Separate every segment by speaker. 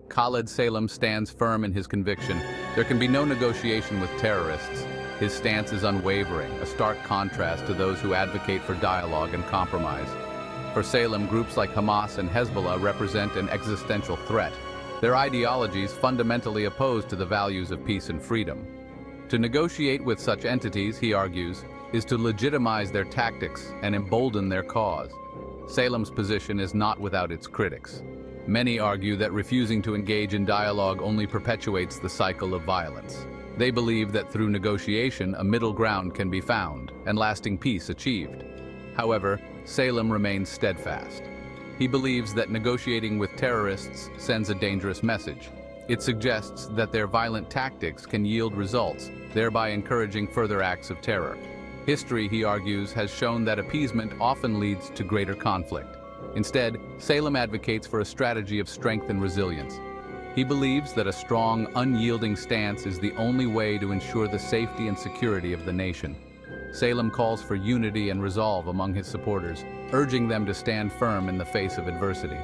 Speaker 1: Khaled Salem stands firm in his conviction. There can be no negotiation with terrorists. His stance is unwavering, a stark contrast to those who advocate for dialogue and compromise. For Salem, groups like Hamas and Hezbollah represent an existential threat. Their ideologies fundamentally opposed to the values of peace and freedom. To negotiate with such entities, he argues, is to legitimize their tactics and embolden their cause. Salem's position is not without its critics. Many argue that refusing to engage in dialogue only perpetuates the cycle of violence. They believe that through negotiation, a middle ground can be found and lasting peace achieved. However, Salem remains steadfast. He believes that negotiating with terrorists sends a dangerous message. It suggests that their violent tactics can yield results, thereby encouraging further acts of terror. History, he argues, has shown that appeasement often leads to greater conflict. Instead, Salem advocates for a strategy of strength and resilience. He believes that a strong, unyielding stance is the only way to ensure the safety and security of the nation. Salem calls for unity and resolve among his supporters, urging them to stand firm in the face of adversity.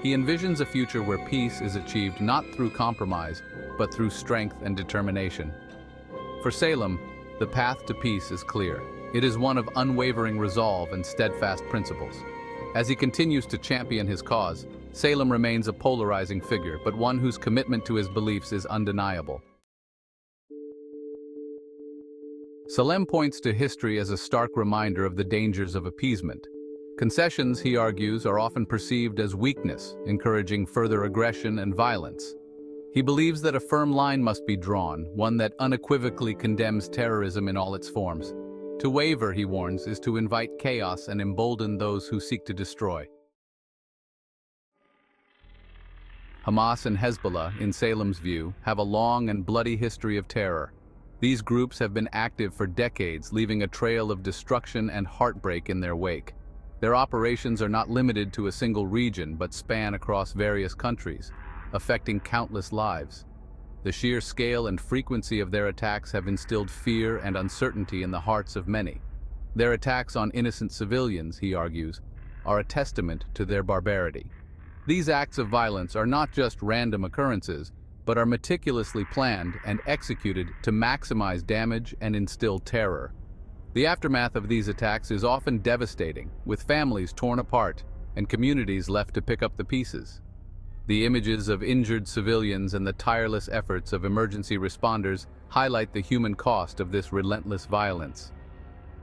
Speaker 1: He envisions a future where peace is achieved not through compromise, but through strength and determination. For Salem, the path to peace is clear. It is one of unwavering resolve and steadfast principles. As he continues to champion his cause, Salem remains a polarizing figure, but one whose commitment to his beliefs is undeniable. Salem points to history as a stark reminder of the dangers of appeasement. Concessions, he argues, are often perceived as weakness, encouraging further aggression and violence. He believes that a firm line must be drawn, one that unequivocally condemns terrorism in all its forms. To waver, he warns, is to invite chaos and embolden those who seek to destroy. Hamas and Hezbollah, in Salem's view, have a long and bloody history of terror. These groups have been active for decades, leaving a trail of destruction and heartbreak in their wake. Their operations are not limited to a single region, but span across various countries, affecting countless lives. The sheer scale and frequency of their attacks have instilled fear and uncertainty in the hearts of many. Their attacks on innocent civilians, he argues, are a testament to their barbarity. These acts of violence are not just random occurrences, but are meticulously planned and executed to maximize damage and instill terror. The aftermath of these attacks is often devastating, with families torn apart and communities left to pick up the pieces. The images of injured civilians and the tireless efforts of emergency responders highlight the human cost of this relentless violence.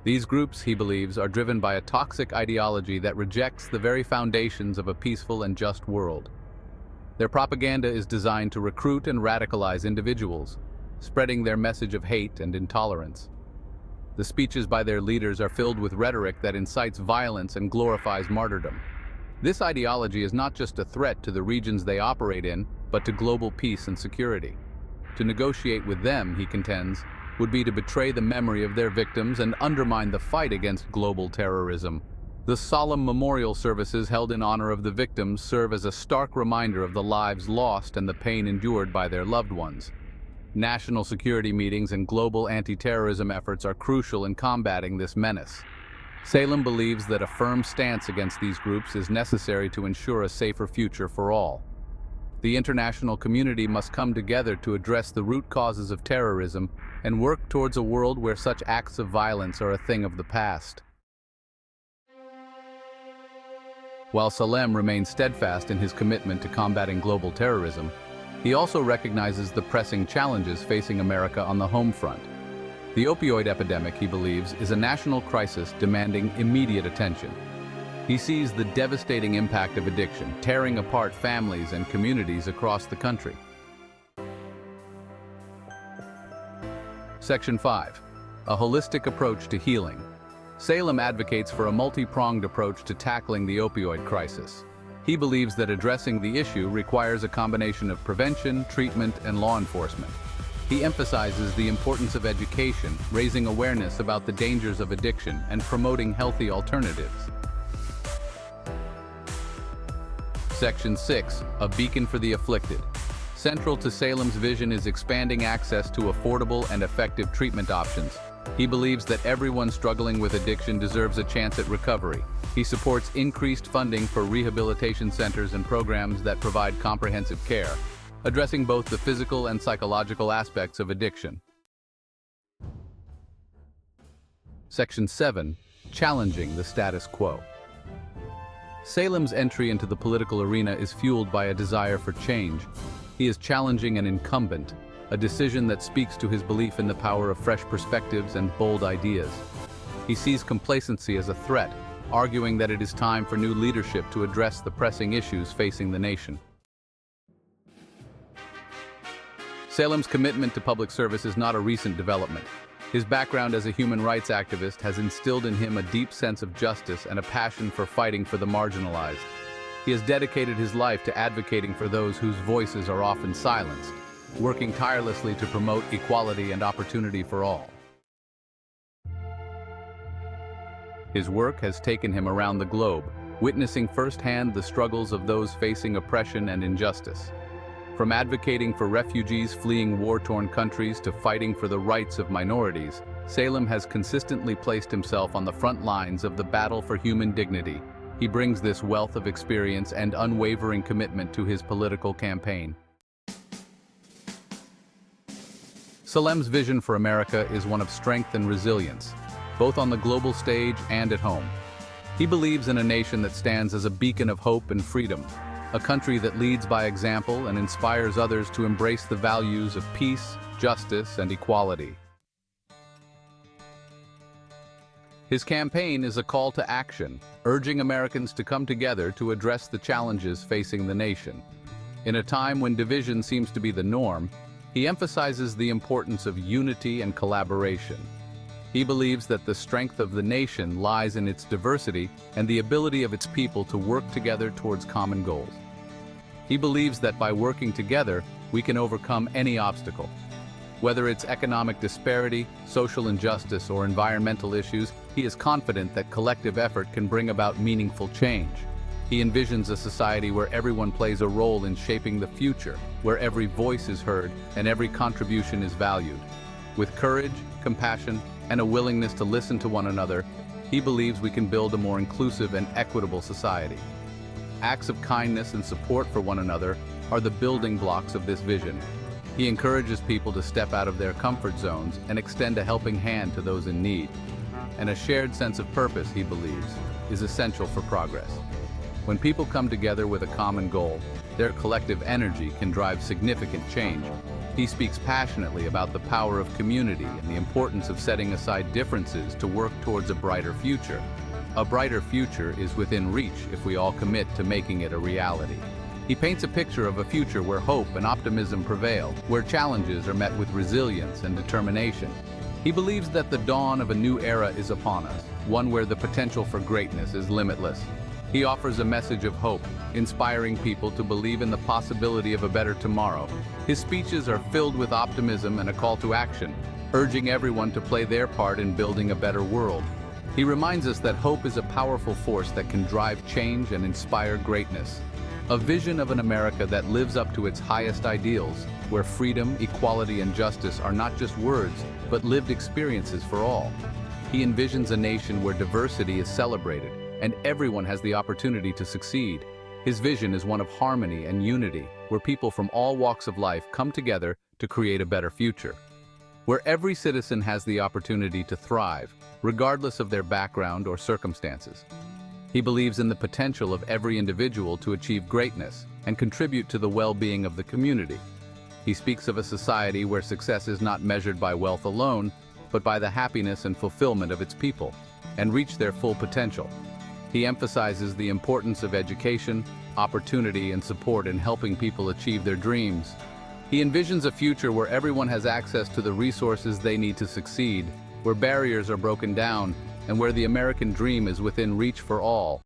Speaker 1: These groups, he believes, are driven by a toxic ideology that rejects the very foundations of a peaceful and just world. Their propaganda is designed to recruit and radicalize individuals, spreading their message of hate and intolerance. The speeches by their leaders are filled with rhetoric that incites violence and glorifies martyrdom. This ideology is not just a threat to the regions they operate in, but to global peace and security. To negotiate with them, he contends, would be to betray the memory of their victims and undermine the fight against global terrorism. The solemn memorial services held in honor of the victims serve as a stark reminder of the lives lost and the pain endured by their loved ones. National security meetings and global anti-terrorism efforts are crucial in combating this menace. Salem believes that a firm stance against these groups is necessary to ensure a safer future for all. The international community must come together to address the root causes of terrorism and work towards a world where such acts of violence are a thing of the past. While Salem remains steadfast in his commitment to combating global terrorism, he also recognizes the pressing challenges facing America on the home front. The opioid epidemic, he believes, is a national crisis demanding immediate attention. He sees the devastating impact of addiction, tearing apart families and communities across the country. Section 5. A holistic approach to healing. Salem advocates for a multi-pronged approach to tackling the opioid crisis. He believes that addressing the issue requires a combination of prevention, treatment, and law enforcement. He emphasizes the importance of education, raising awareness about the dangers of addiction, and promoting healthy alternatives. Section 6. A beacon for the afflicted. Central to Salem's vision is expanding access to affordable and effective treatment options. He believes that everyone struggling with addiction deserves a chance at recovery, He supports increased funding for rehabilitation centers and programs that provide comprehensive care, addressing both the physical and psychological aspects of addiction. Section 7. Challenging the status quo. Salem's entry into the political arena is fueled by a desire for change. He is challenging an incumbent, a decision that speaks to his belief in the power of fresh perspectives and bold ideas. He sees complacency as a threat, arguing that it is time for new leadership to address the pressing issues facing the nation. Salem's commitment to public service is not a recent development. His background as a human rights activist has instilled in him a deep sense of justice and a passion for fighting for the marginalized. He has dedicated his life to advocating for those whose voices are often silenced, working tirelessly to promote equality and opportunity for all. His work has taken him around the globe, witnessing firsthand the struggles of those facing oppression and injustice. From advocating for refugees fleeing war-torn countries to fighting for the rights of minorities, Salem has consistently placed himself on the front lines of the battle for human dignity. He brings this wealth of experience and unwavering commitment to his political campaign. Salem's vision for America is one of strength and resilience, both on the global stage and at home. He believes in a nation that stands as a beacon of hope and freedom, a country that leads by example and inspires others to embrace the values of peace, justice, and equality. His campaign is a call to action, urging Americans to come together to address the challenges facing the nation. In a time when division seems to be the norm, he emphasizes the importance of unity and collaboration. He believes that the strength of the nation lies in its diversity and the ability of its people to work together towards common goals. He believes that by working together, we can overcome any obstacle. Whether it's economic disparity, social injustice, or environmental issues, he is confident that collective effort can bring about meaningful change. He envisions a society where everyone plays a role in shaping the future, where every voice is heard and every contribution is valued. With courage, compassion, and a willingness to listen to one another, he believes we can build a more inclusive and equitable society. Acts of kindness and support for one another are the building blocks of this vision. He encourages people to step out of their comfort zones and extend a helping hand to those in need. And a shared sense of purpose, he believes, is essential for progress. When people come together with a common goal, their collective energy can drive significant change. He speaks passionately about the power of community and the importance of setting aside differences to work towards a brighter future. A brighter future is within reach if we all commit to making it a reality. He paints a picture of a future where hope and optimism prevail, where challenges are met with resilience and determination. He believes that the dawn of a new era is upon us, one where the potential for greatness is limitless. He offers a message of hope, inspiring people to believe in the possibility of a better tomorrow. His speeches are filled with optimism and a call to action, urging everyone to play their part in building a better world. He reminds us that hope is a powerful force that can drive change and inspire greatness. A vision of an America that lives up to its highest ideals, where freedom, equality, and justice are not just words, but lived experiences for all. He envisions a nation where diversity is celebrated, and everyone has the opportunity to succeed. His vision is one of harmony and unity, where people from all walks of life come together to create a better future. Where every citizen has the opportunity to thrive, regardless of their background or circumstances. He believes in the potential of every individual to achieve greatness and contribute to the well-being of the community. He speaks of a society where success is not measured by wealth alone, but by the happiness and fulfillment of its people, and reach their full potential. He emphasizes the importance of education, opportunity, and support in helping people achieve their dreams. He envisions a future where everyone has access to the resources they need to succeed, where barriers are broken down, and where the American dream is within reach for all.